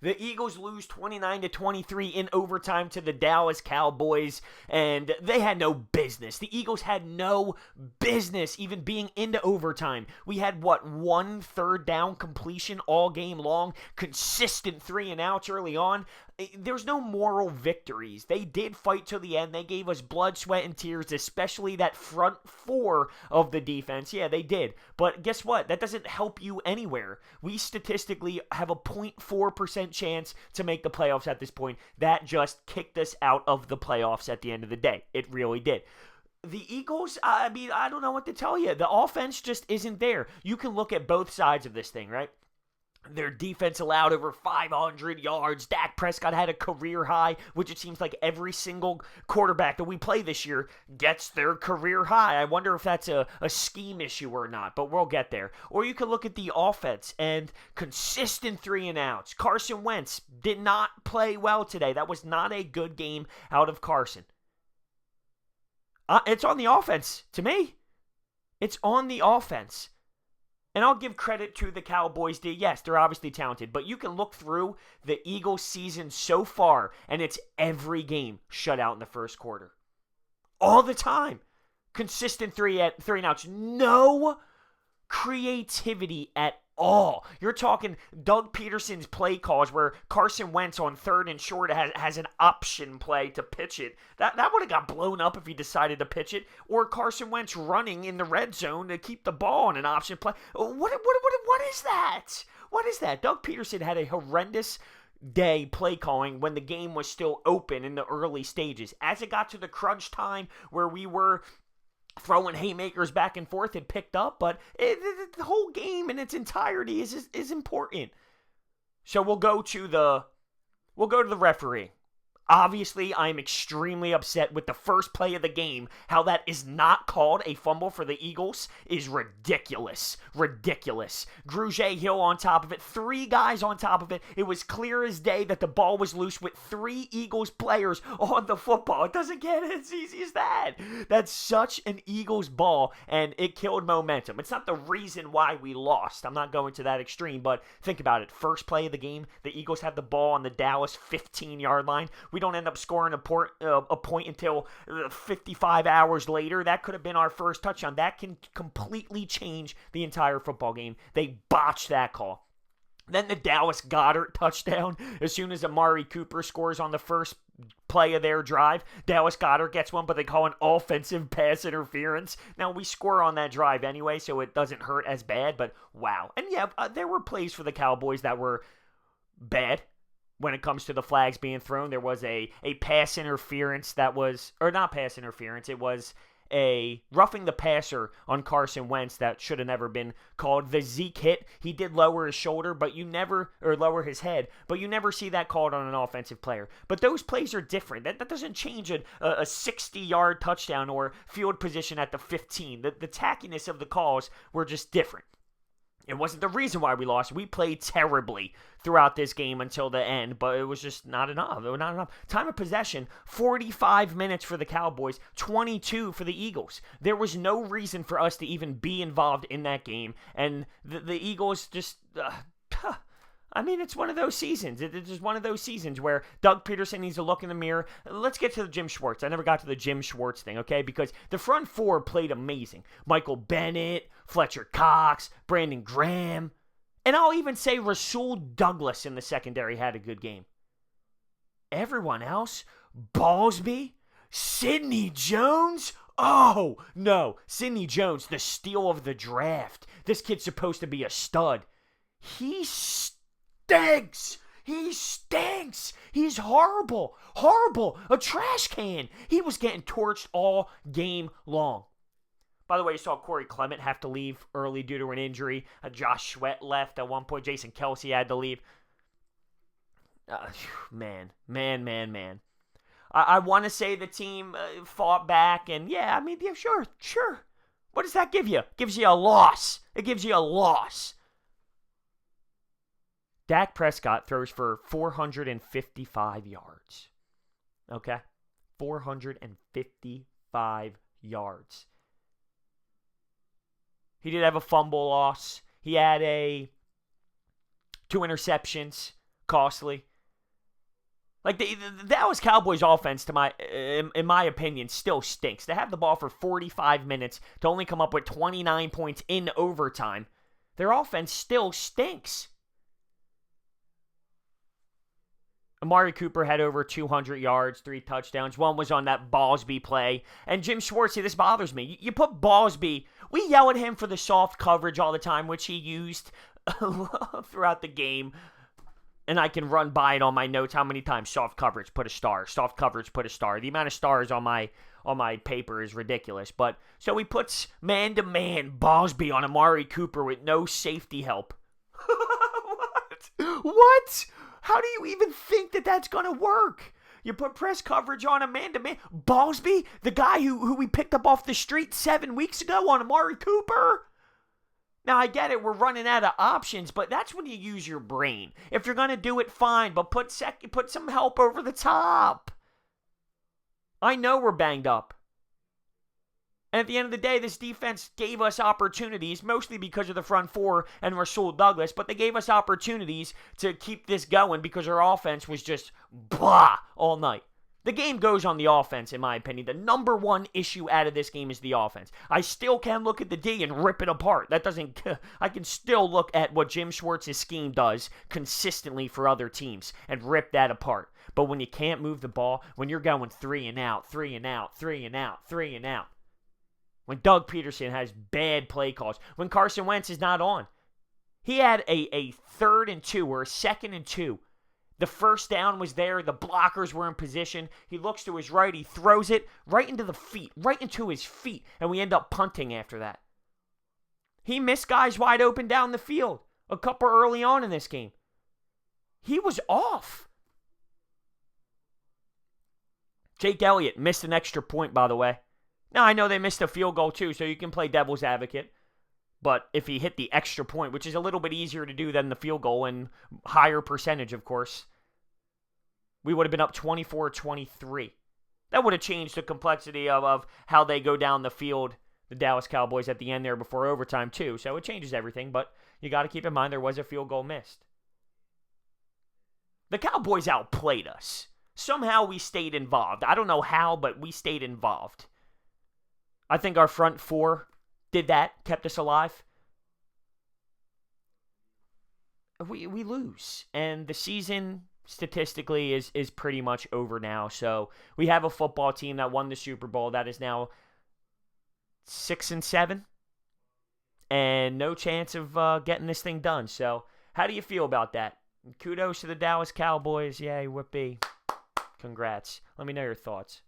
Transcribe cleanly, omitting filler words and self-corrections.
The Eagles lose 29-23 in overtime to the Dallas Cowboys, and they had no business. The Eagles had no business even being into overtime. We had, one third down completion all game long, consistent 3-and-outs early on. There's no moral victories. They did fight till the end. They gave us blood, sweat, and tears, especially that front four of the defense. Yeah, they did. But guess what? That doesn't help you anywhere. We statistically have a 0.4% chance to make the playoffs at this point. That just kicked us out of the playoffs at the end of the day. It really did. The Eagles, I don't know what to tell you. The offense just isn't there. You can look at both sides of this thing, right? Their defense allowed over 500 yards. Dak Prescott had a career high, which it seems like every single quarterback that we play this year gets their career high. I wonder if that's a scheme issue or not, but we'll get there. Or you can look at the offense and consistent 3-and-outs. Carson Wentz did not play well today. That was not a good game out of Carson. It's on the offense, to me. It's on the offense. And I'll give credit to the Cowboys. Yes, they're obviously talented, but you can look through the Eagles season so far, and it's every game shut out in the first quarter. All the time. Consistent 3-and-outs. No creativity at all. You're talking Doug Peterson's play calls where Carson Wentz on 3rd and short has an option play to pitch it. That would have got blown up if he decided to pitch it. Or Carson Wentz running in the red zone to keep the ball on an option play. What is that? What is that? Doug Peterson had a horrendous day play calling when the game was still open in the early stages. As it got to the crunch time where we were throwing haymakers back and forth, it picked up, but the whole game in its entirety is important. So we'll go to the referee. Obviously, I'm extremely upset with the first play of the game. How that is not called a fumble for the Eagles is ridiculous. Ridiculous. Grugier Hill on top of it. 3 guys on top of it. It was clear as day that the ball was loose with 3 Eagles players on the football. It doesn't get as easy as that. That's such an Eagles ball, and it killed momentum. It's not the reason why we lost. I'm not going to that extreme, but think about it. First play of the game, the Eagles have the ball on the Dallas 15-yard line. We don't end up scoring a point until 55 hours later. That could have been our first touchdown. That can completely change the entire football game. They botched that call. Then the Dallas Goedert touchdown. As soon as Amari Cooper scores on the first play of their drive, Dallas Goedert gets one, but they call an offensive pass interference. Now, we score on that drive anyway, so it doesn't hurt as bad, but wow. And yeah, there were plays for the Cowboys that were bad. When it comes to the flags being thrown, there was a pass interference that was, or not pass interference, it was a roughing the passer on Carson Wentz that should have never been called. The Zeke hit, he did lower his shoulder, but you never, or lower his head, but you never see that called on an offensive player. But those plays are different. That doesn't change a 60-yard touchdown or field position at the 15. The tackiness of the calls were just different. It wasn't the reason why we lost. We played terribly throughout this game until the end, but it was just not enough. It was not enough. Time of possession, 45 minutes for the Cowboys, 22 for the Eagles. There was no reason for us to even be involved in that game, and the Eagles just... it's one of those seasons. It's just one of those seasons where Doug Peterson needs to look in the mirror. Let's get to the Jim Schwartz. I never got to the Jim Schwartz thing, okay? Because the front four played amazing. Michael Bennett, Fletcher Cox, Brandon Graham, and I'll even say Rasul Douglas in the secondary had a good game. Everyone else, Ballsby, Sidney Jones. Oh, no. Sidney Jones, the steal of the draft. This kid's supposed to be a stud. He stinks. He stinks. He's horrible. Horrible. A trash can. He was getting torched all game long. By the way, you saw Corey Clement have to leave early due to an injury. Josh Sweat left at one point. Jason Kelsey had to leave. Man. I want to say the team fought back, and yeah, sure. What does that give you? It gives you a loss. It gives you a loss. Dak Prescott throws for 455 yards. Okay? 455 yards. He did have a fumble loss. He had 2 interceptions, costly. Like the Dallas Cowboys offense, in my opinion, still stinks. To have the ball for 45 minutes to only come up with 29 points in overtime, their offense still stinks. Amari Cooper had over 200 yards, 3 touchdowns. One was on that Ballsby play. And Jim Schwartz, this bothers me. You put Ballsby, we yell at him for the soft coverage all the time, which he used throughout the game. And I can run by it on my notes how many times soft coverage, put a star. Soft coverage, put a star. The amount of stars on my paper is ridiculous. But so he puts man-to-man Ballsby on Amari Cooper with no safety help. What? How do you even think that that's going to work? You put press coverage on a man-to-man. Ballsby, the guy who we picked up off the street 7 weeks ago on Amari Cooper? Now, I get it, we're running out of options, but that's when you use your brain. If you're going to do it, fine, but put some help over the top. I know we're banged up. And at the end of the day, this defense gave us opportunities, mostly because of the front four and Rasul Douglas, but they gave us opportunities to keep this going because our offense was just blah all night. The game goes on the offense, in my opinion. The number one issue out of this game is the offense. I still can look at the D and rip it apart. I can still look at what Jim Schwartz's scheme does consistently for other teams and rip that apart. But when you can't move the ball, when you're going 3 and out, 3 and out, 3 and out, 3 and out, when Doug Peterson has bad play calls, when Carson Wentz is not on. He had a 3rd and 2 or a 2nd and 2. The first down was there. The blockers were in position. He looks to his right. He throws it right into his feet, and we end up punting after that. He missed guys wide open down the field a couple early on in this game. He was off. Jake Elliott missed an extra point, by the way. Now, I know they missed a field goal too, so you can play devil's advocate. But if he hit the extra point, which is a little bit easier to do than the field goal and higher percentage, of course, we would have been up 24-23. That would have changed the complexity of how they go down the field, the Dallas Cowboys, at the end there before overtime too. So it changes everything, but you got to keep in mind there was a field goal missed. The Cowboys outplayed us. Somehow we stayed involved. I don't know how, but we stayed involved. I think our front four did that, kept us alive. We lose. And the season, statistically, is pretty much over now. So we have a football team that won the Super Bowl that is now 6-7. And no chance of getting this thing done. So how do you feel about that? Kudos to the Dallas Cowboys. Yay, whoopee. Congrats. Let me know your thoughts.